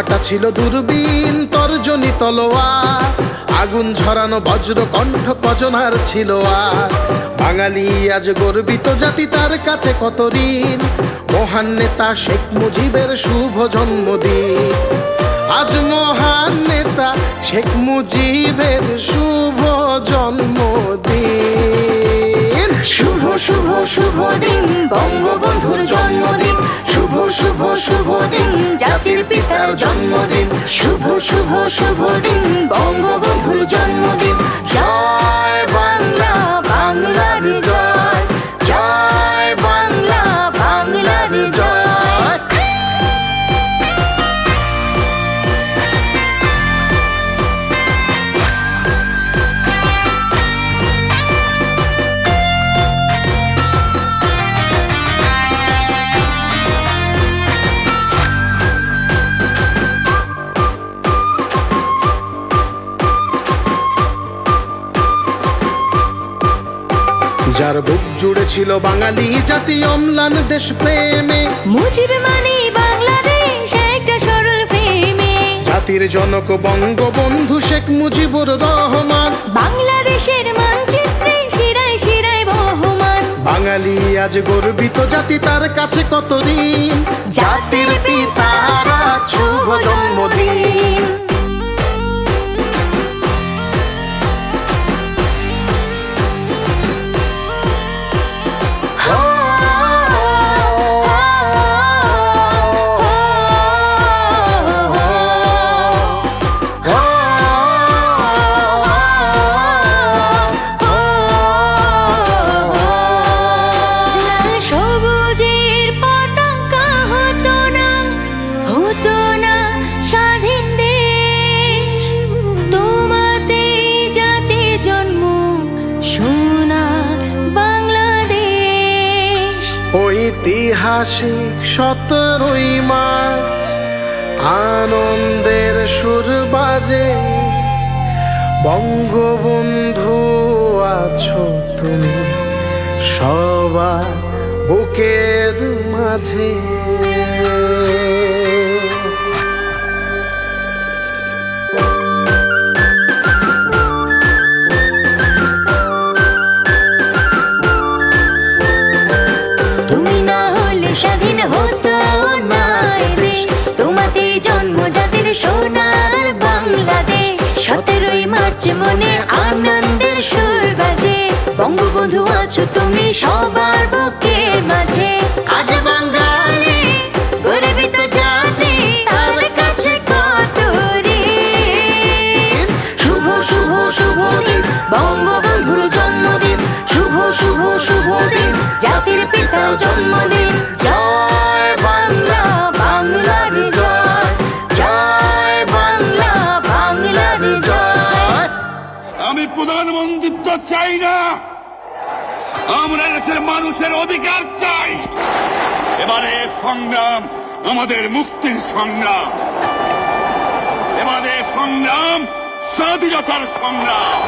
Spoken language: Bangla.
ধামাটা ছিল দূরবীন তর্জনী তলোয়ার, আগুন ঝরানো বজ্র কণ্ঠ কজনার ছিল আর। বাঙালি আজ গর্বিত জাতি, তার কাছে কত ঋণ, মহান নেতা শেখ মুজিবের শুভ জন্মদিন। আজ মহান নেতা শেখ মুজিবের শুভ জন্মদিন। শুভ শুভ শুভ দিন বঙ্গবন্ধুর জন্মদিন, শুভ শুভ শুভ দিন জাতির পিতার জন্মদিন, শুভ শুভ শুভ দিন বঙ্গবন্ধুর জন্মদিন। জয় বাংলা, বাংলার জয়, জয় বাংলা, বাংলার জয়। যার বুক জুড়ে ছিল বাঙালি জাতি অম্লান দেশ প্রেমে, মুজিব মানে বাংলাদেশ একটা সরল প্রেমে। জাতির জনক বঙ্গবন্ধু শেখ মুজিবুর রহমান, বাংলাদেশের মানচিত্রে শিরায় শিরায় বহমান। বাঙালি আজ গর্বিত জাতি, তার কাছে কত ঋণ, জাতির পিতার শুভ জন্মদিন। ঐতিহাসিক 17ই মার্চ আনন্দের সুর বাজে, বঙ্গবন্ধু আছো তুমি সবার বুকের মাঝে। স্বাধীন হতো না দেশ, তোমাতে জন্ম জাতির সোনার বাংলাদেশ। 17ই মার্চ মনে আনন্দের সুর বাজে, বঙ্গবন্ধু আছো তুমি সবার বুকের মাঝে। আজ বাঙালি গর্বিত জাতি, তার কাছে কত ঋণ। শুভ শুভ শুভ দিন বঙ্গবন্ধুর জন্মদিন, শুভ শুভ শুভ দিন জাতির পিতার জন্মদিন। জয় বাংলা, বাংলার জয়, জয় বাংলা, বাংলার জয়। আমি প্রধানমন্ত্রিত্ব চাই না, আমরা দেশের মানুষের অধিকার চাই। এবারে সংগ্রাম আমাদের মুক্তির সংগ্রাম, এবারে সংগ্রাম স্বাধীনতার সংগ্রাম।